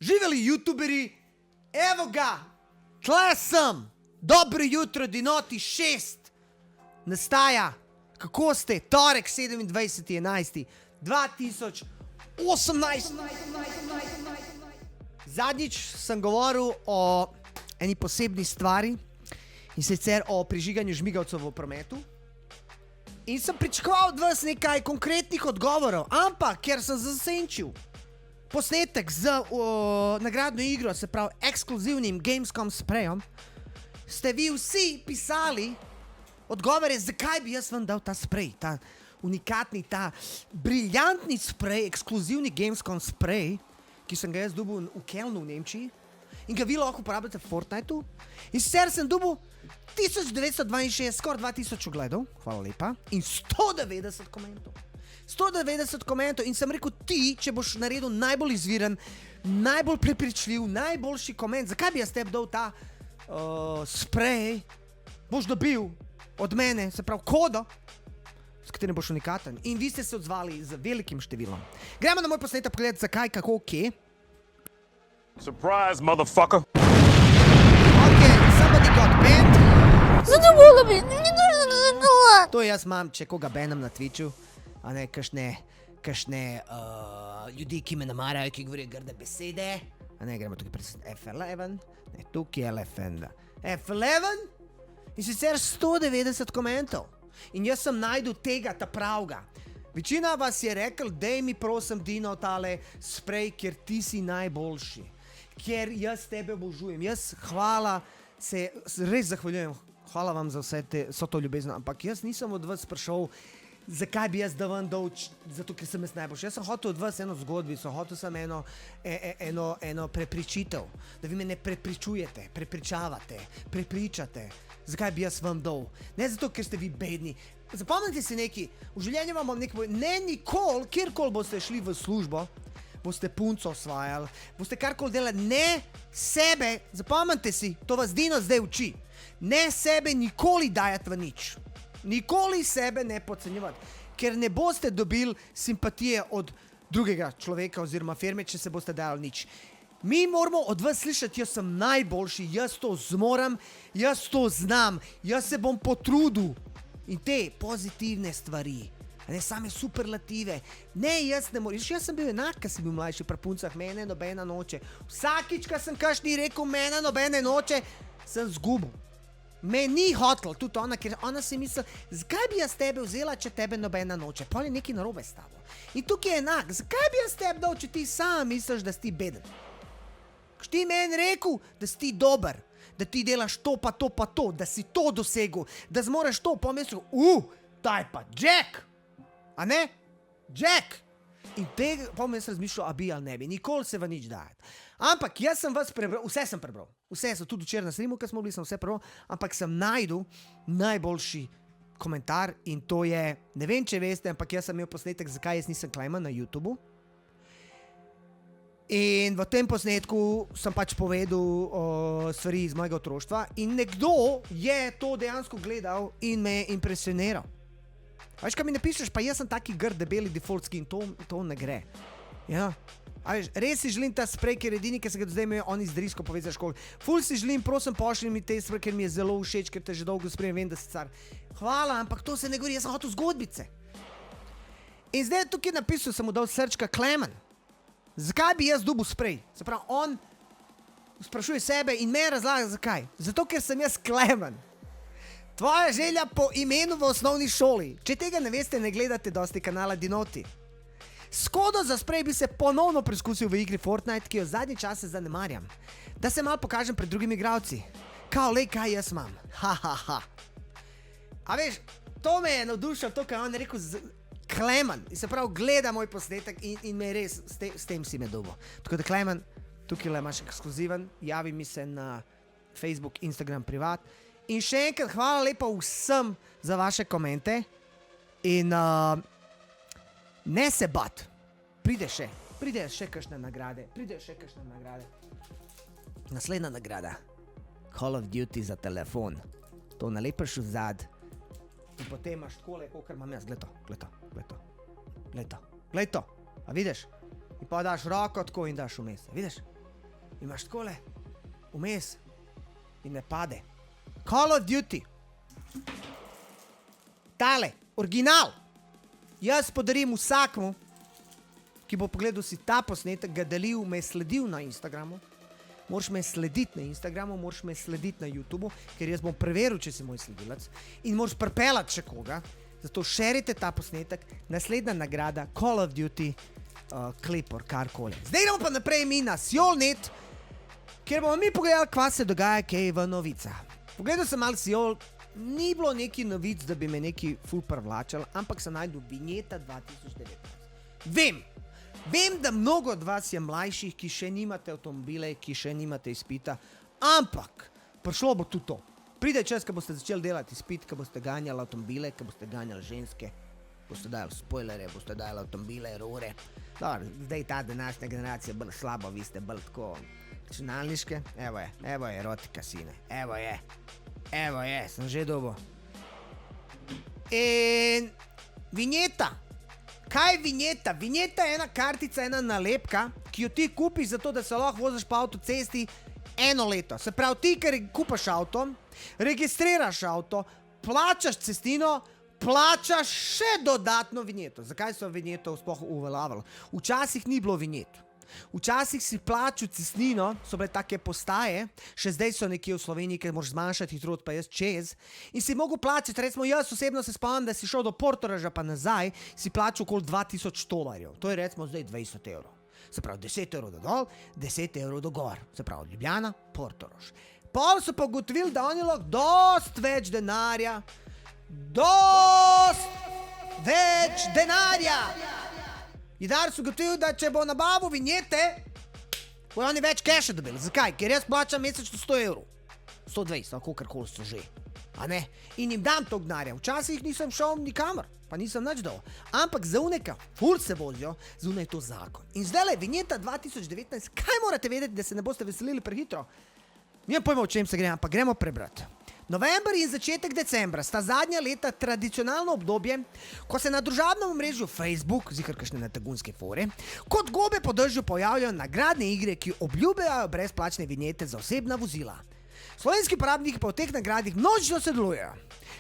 Živeli youtuberi, evo ga, tle sem, dobro jutro, dinoti 6, nastaja, kako ste, torek 27.11.2018. Zadnjič sem govoril o eni posebni stvari in sicer o prižiganju žmigavcev v prometu. In sem pričakoval od vas nekaj konkretnih odgovorov, ampak ker sem zasenčil posnetek z nagradno igro, se pravi ekskluzivnim Gamescom sprejom, ste vi vsi pisali odgovore, zakaj bi jaz vam dal ta sprej, ta unikatni, ta briljantni sprej, ekskluzivni Gamescom sprej, ki sem ga jaz dobil v Kelnu v Nemčiji in ga vi lahko uporabljate v Fortniteu. In sicer sem dobil 1962, skoraj 2000 ogledov, hvala lepa, in 190 komentov. 190 komentov in sem rekel, ti, če boš naredil najbolj izviren, najbolj prepričljiv, najboljši koment, zakaj bi jaz tebi dal ta sprej, boš dobil od mene, se pravi kodo, s katerim boš unikaten. In vi ste se odzvali z velikim številom. Gremo na moj posnetek pogledati, zakaj, kako, kje. Surprise, motherfucker! Okay, somebody got banned. Zadovoljno bi, ni нужно задавати. To jaz imam, če koga banem na Twitchu, a ne kakšne ljudi, ki me namarajo, ki govorijo grde besede. A ne, gremo tukaj pred F11, ne, tukaj je F11. In sicer 190 komentov. In jaz sem najdel tega, ta pravga. Večina vas je rekel, dej mi prosim Dino tale sprej, ker ti si najboljši. Ker jaz tebe obožujem. Jaz hvala, se res zahvaljujem. Hvala vam za vso to ljubezno. Ampak jaz nisem od vas prišel, zakaj bi jaz da vam dal, zato ker sem jaz najboljši. Jaz sem hotel od vas eno zgodbico, hotel sem eno prepričitev. Da vi me ne prepričujete, prepričavate, prepričate. Zakaj bi jaz vam dal? Ne zato, ker ste vi bedni. Zapomnite si neki, v življenju vam bom nekaj povedal, ne nikoli, kjerkoli boste šli v službo, boste punco osvajali, boste karkoli delali, ne sebe, zapomnite si, to vas Dino zdaj uči, ne sebe nikoli dajati v nič. Nikoli sebe ne podcenjevati, ker ne boste dobili simpatije od drugega človeka oziroma firme, če se boste dajali nič. Mi moramo od vas slišati, jaz sem najboljši, jaz to zmorem, jaz to znam, jaz se bom potrudil. In te pozitivne stvari, ne same superlative, ne jaz ne morem, jaz sem bil enak, ko sem bil mlajši pri puncah, mene nobena noče. Vsakič, ko sem kakšni rekel, mene nobene noče, sem zgubil. Me ni hotel, tudi ona, ker ona si misli, zakaj bi jaz tebe vzela, če tebe nobena noče, pol je nekaj narobe s tabo. In tukaj je enak, zakaj bi jaz tebe dal, če ti sam misliš, da si ti beden. Ko ti meni rekel, da si ti dober, da ti delaš to pa to pa to, da si to dosegel, da zmoreš to, pa misliš, taj pa Jack, a ne? Jack. In tega, pa mi jaz razmišljal, a bi ali ne bi, nikoli se v nič dajati. Ampak jaz sem vas prebral, vse sem prebral, vse sem tudi včeraj na streamu, ko smo bili, sem vse prebral, ampak sem najdel najboljši komentar in to je, ne vem, če veste, ampak jaz sem imel posnetek, zakaj jaz nisem Klemen na YouTubeu. In v tem posnetku sem pač povedal stvari iz mojega otroštva in nekdo je to dejansko gledal in me je impresioniral. A veš, kaj mi napišeš, pa jaz sem taki grd, debeli default skin, to ne gre. Ja. A veš, res si želim ta sprej, ker edini, ki se ga do zdaj imajo, oni z Drisko povedal školi. Ful si želim, prosim, pošli mi te sprej, ker mi je zelo všeč, ker te že dolgo spremem, vem, da si car. Hvala, ampak to se ne govori, jaz sem hotel zgodbice. In zdaj tukaj napisal, sem mu dal srčka Klemen. Zakaj bi jaz dobil sprej? Se pravi, on sprašuje sebe in me razlaga zakaj. Zato, ker sem jaz Klemen. Tvoja želja po imenu v osnovni šoli. Če tega ne veste, ne gledate dosti kanala Dinoti. S kodo za sprej bi se ponovno preizkusil v igri Fortnite, ki jo zadnji čase zanemarjam. Da se malo pokažem pred drugimi igralci. Kao, lej, kaj jaz imam. Ha. A veš, to me je navdušilo, to, kaj on je rekel Klemen, in se pravi, gleda moj posnetek in me res, s tem si me dobil. Tako da Klemen, tukaj le imaš ekskluziven, javi mi se na Facebook, Instagram, privat. In še enkrat, hvala lepa vsem za vaše komente in ne se bat, pride še kakšne nagrade, Naslednja nagrada, Call of Duty za telefon, to nalepeš v zad. In potem imaš takole, kakor imam jaz, gled to. A vidiš? In pa daš roko tako in daš vmes, vidiš? Imaš takole, vmes in me pade. Call of Duty. Tale, original. Jaz podarim vsakmu, ki bo pogledal si ta posnetek, ga delil, me je sledil na Instagramu. Moraš me slediti na Instagramu, moraš me slediti na YouTubeu, ker jaz bom preveril, če si moj sledilec. In moraš pripeljati še koga. Zato šerite ta posnetek. Naslednja nagrada, Call of Duty, klipor, karkoli. Zdaj gremo pa naprej mi na Sjol.net, kjer bomo mi pogledali, kva se dogaja kaj v novicah. Pogledal sem malo Sjol, ni bilo neki novic, da bi me neki ful privlačal, ampak sem najdel vinjeta 2019. Vem, da mnogo od vas je mlajših, ki še nimate avtomobile, ki še nimate izpita, ampak prišlo bo tudi to. Pride čas, ko boste začeli delati izpit, ko boste ganjali avtomobile, ko boste ganjali ženske, boste dajali spoilere, boste dajali avtomobile, rore. Dobar, zdaj ta današnja generacija je bolj slaba, vi ste bolj tako računalniške. Evo je erotika, sine. Evo je, sem že dobil. In vinjeta. Kaj je vinjeta? Vinjeta je ena kartica, ena nalepka, ki jo ti kupiš zato, da se lahko voziš po avtocesti 1 leto. Se pravi, ti, ker kupaš avto, registriraš avto, plačaš cestnino, plačaš še dodatno vinjeto. Zakaj so vinjeto sploh uveljavili? Včasih ni bilo vinjet. Včasih si plačal cestnino, so bile take postaje, še zdaj so nekje v Sloveniji, ker moraš zmanjšati hitrost pa jaz čez, in si mogel plačati, recimo jaz osebno se spomnim, da si šel do Portoroža pa nazaj, si plačal okoli $2000. To je recimo zdaj 20 evrov. Se pravi, 10 evrov do dol, 10 evrov do gor. Se pravi, Ljubljana, Portorož. Pol so pa ugotovili, da oni lahko dost več denarja, Jidar so ugotovili, da če bo nabavil vinjete, bojo oni več keša dobili. Zakaj? Ker jaz plačam mesečno 100 evrov. 120, kakorkoli so že. A ne? In jim dam to denarja. Včasih nisem šel nikamor, pa nisem nič dal. Ampak za uneka, ful se vozijo, za une je to zakon. In zdajle, vinjeta 2019, kaj morate vedeti, da se ne boste veselili prehitro? Nijem pojma, o čem se gre, ampak gremo prebrati. November in začetek decembra sta zadnja leta tradicionalno obdobje, ko se na družabnem omrežju Facebook, zihar kakšne natagunske fore, kot gobe po dežju pojavljajo nagradne igre, ki obljubljajo brezplačne vinjete za osebna vozila. Slovenski uporabniki pa v teh nagradih množično sodelujejo.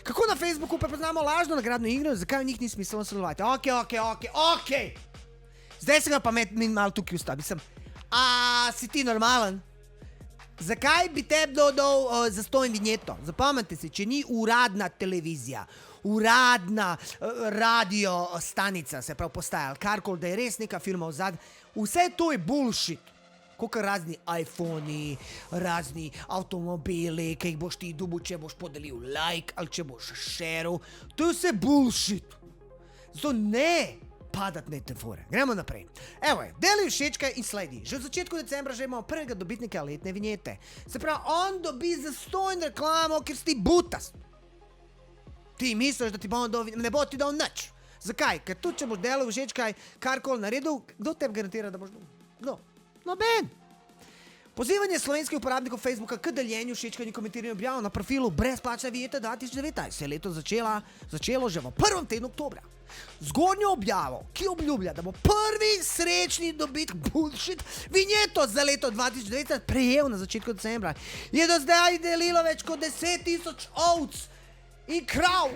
Kako na Facebooku prepoznamo lažno nagradno igro, zakaj v njih ni smiselno sodelovati? Okej. Zdaj se ga pa mi malo tukaj ustavi. A si ti normalen? Zakaj bi tebi dodal zastonj vinjeto? Zapomnite si, če ni uradna televizija, uradna radio stanica, se pravi postaja, karkoli, da je res neka firma vzad, vse to je bullshit. Koliko razni iPhoni, razni avtomobili, ki jih boš ti dobil, če boš podelil like ali če boš šeril, to je vse bullshit. Zato ne padati na te fore. Gremo naprej. Evo je, deli všečkaj in sledi. Že v začetku decembra že imamo prvega dobitnika letne vinjete. Se pravi, on dobi zastonj reklamo, ker si ti butast. Ti misliš, da ti bo ne bo ti dal nič. Zakaj? Ker tudi, če boš delal všečkaj, karkoli naredil, kdo tebi garantira, da boš dal? Kdo? Noben. Pozivanje slovenskih uporabnikov Facebooka k deljenju všečkanju in komentiranju objav na profilu brezplačna vinjeta 2019 se je leto začelo že v prvem tednu oktobra. Zgodnjo objavo, ki obljublja, da bo prvi srečni dobitnik bullshit vinjeto za leto 2019 prejel na začetku decembra, je do zdaj delilo več kot 10,000 ovc in krav.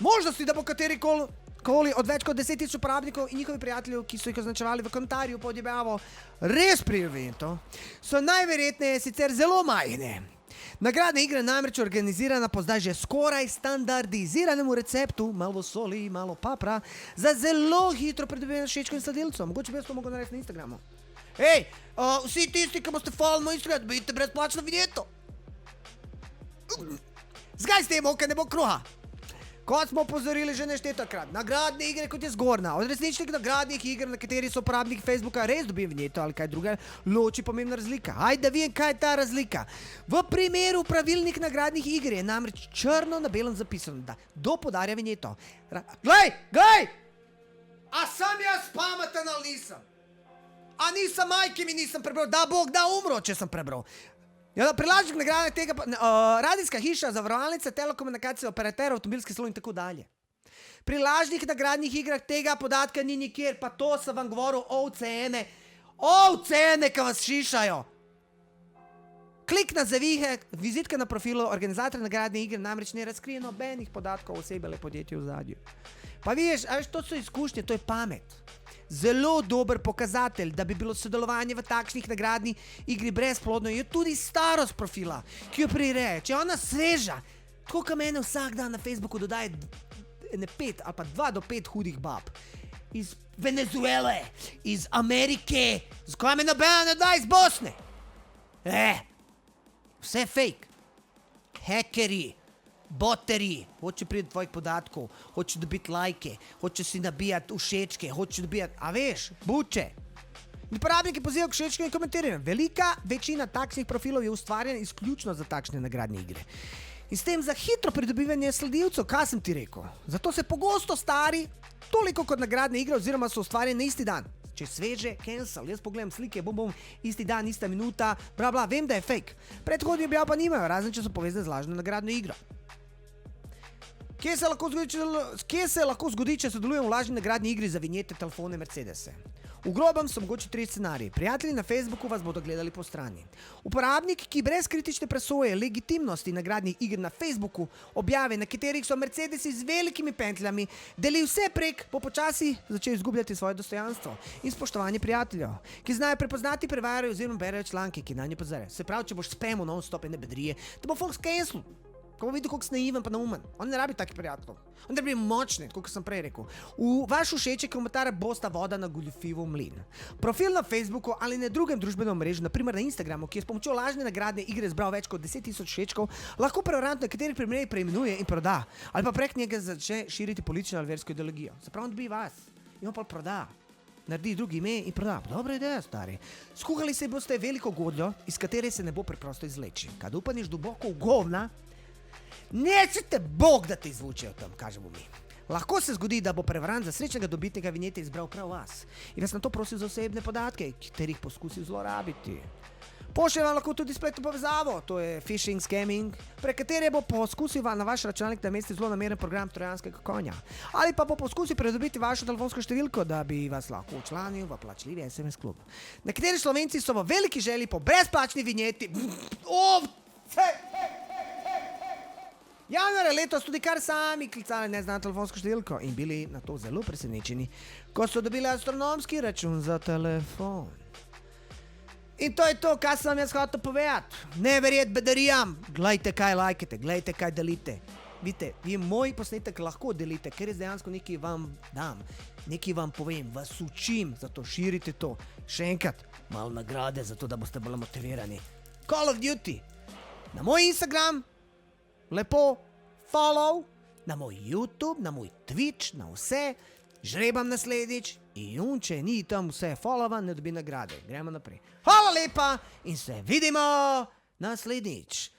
Možnosti, da bo katerikoli od več kot 10,000 uporabnikov in njihovi prijateljev, ki so jih označevali v komentarju pod objavo, res prijel vinjeto, so najverjetneje sicer zelo majhne. Nagradna igra je namreč organizirana po zdaj že skoraj standardiziranemu receptu, malo soli, malo papra, za zelo hitro pridobivanje všečkov in sledilcev. Mogoče bi jaz to mogel narediti na Instagramu. Hej, vsi tisti, ki boste follow moj Instagram, dobite brezplačno vinjeto. Zgaj s tem, ker ne bo kruha. Kot smo opozorili že neštetokrat, nagradne igre kot je zgornja. Od resničnih nagradnih iger, na kateri so uporabniki Facebooka res dobijo vinjeto ali kaj druge, loči pomembna razlika. Ajde, da vidim, kaj je ta razlika. V primeru pravilnih nagradnih iger je namreč črno na belem zapisano, da kdo podarja vinjeto. Glej! A sem jaz pameten ali nisem? A nisem majki mi nisem prebral, da Bog da umro, če sem prebral. Pri lažnih nagradah tega radijska hiša, zavarovalnica, telekomunikacija, operater, avtomobilski salon in tako dalje. Pri lažnih nagradnih igrah tega podatka ni nikjer, pa to sem vam govoril ovce ene. Ovce, neka vas šišajo. Klik na zavihek, vizitka na profilu organizatorja nagradne igre namreč ne razkrije nobenih podatkov o osebi ali podjetju v zadju. Pa veš, to so izkušnje, to je pamet. Zelo dober pokazatelj, da bi bilo sodelovanje v takšnih nagradnih igri brezplodno, je tudi starost profila, ki jo prireje. Če je ona sveža, tako kot mene vsak dan na Facebooku dodaje 5 ali pa 2 do 5 hudih bab. Iz Venezuele, iz Amerike, zakaj me nobena ne da iz Bosne? Vse fake. Hackerji, boteri, hoče priti tvojih podatkov, hoče dobiti lajke, hoče si nabijati všečke, hoče dobijati, a veš, buče. Uporabniki pozivajo k všečkim in komentiranju. Velika večina takšnih profilov je ustvarjena izključno za takšne nagradne igre. In s tem za hitro pridobivanje sledilcev, kaj sem ti rekel? Zato se pogosto stari toliko kot nagradne igre oziroma so ustvarjene na isti dan. Če sveže, cancel, jaz pogledam slike, bom, isti dan, ista minuta, bla, vem, da je fake. Predhodni objav pa nimajo, razen če so povezane z lažno nagradno igro. Kje se lahko zgodi, če sodelujem v lažni nagradni igri za vinjete, telefone, Mercedese? V grobem so mogoče 3 scenariji. Prijatelji na Facebooku vas bodo gledali po strani. Uporabnik, ki brez kritične presoje legitimnosti nagradnih iger na Facebooku objave, na katerih so Mercedesi z velikimi pentljami, deli vse prek, bo počasi začel izgubljati svoje dostojanstvo in spoštovanje prijateljev, ki znajo prepoznati, prevajajo oziroma berejo članke, ki nanje pozore. Se pravi, če boš spamil non-stop in ne bedrije, te bo folk cancel. Ko bo videl, koliko si naiven pa naumen. On ne rabi takih prijateljev. On ne rabi močne, kot sem prej rekel. V vaš všeček komentar bosta voda na goljufivo mlin. Profil na Facebooku ali na drugem družbenem mrežu, naprimer na Instagramu, ki je s pomočjo lažne nagradne igre zbral več kot 10,000 všečkov, lahko prevarant na katerih primerih preimenuje in proda. Ali pa prek njega začne širiti politično ali versko ideologijo. Se pravi, on dobi vas. In on pa proda. Naredi drugi ime in proda. Dobra ideja, stari. Skuhali se boste veliko godljo, iz katere se ne bo preprosto izleči. Kad upaniš globoko v govna, neće te Bog da te izvučejo tam, kažemo mi. Lahko se zgodi, da bo prevarant za srečnega dobitnika vinjete izbral prav vas in vas na to prosil za osebne podatke, katerih poskusil zlorabiti. Pošlje vam lahko tudi spletno povezavo, to je phishing, scamming, prek katere bo poskusil na vaš računalnik namestiti zelo nameren program trojanskega konja. Ali pa bo poskusil pridobiti vašo telefonsko številko, da bi vas lahko včlanil v plačljivi SMS klub. Nekateri Slovenci so v veliki želji po brezplačni vinjeti. Januarja letos tudi kar sami klicali neznano telefonsko številko in bili na to zelo presenečeni, ko so dobili astronomski račun za telefon. In to je to, kar sem jaz hotel povedati. Ne verjeti bedarijam. Glejte, kaj lajkate, glejte, kaj delite. Vidite, vi moj posnetek lahko delite, ker jaz dejansko nekaj vam dam, nekaj vam povem, vas učim, zato širite to. Še enkrat, malo nagrade, zato da boste bolj motivirani. Call of Duty. Na moj Instagram, lepo, follow, na moj YouTube, na moj Twitch, na vse, žrebam naslednjič in če ni tam vse followan, ne dobi nagrade. Gremo naprej. Hvala lepa in se vidimo naslednjič.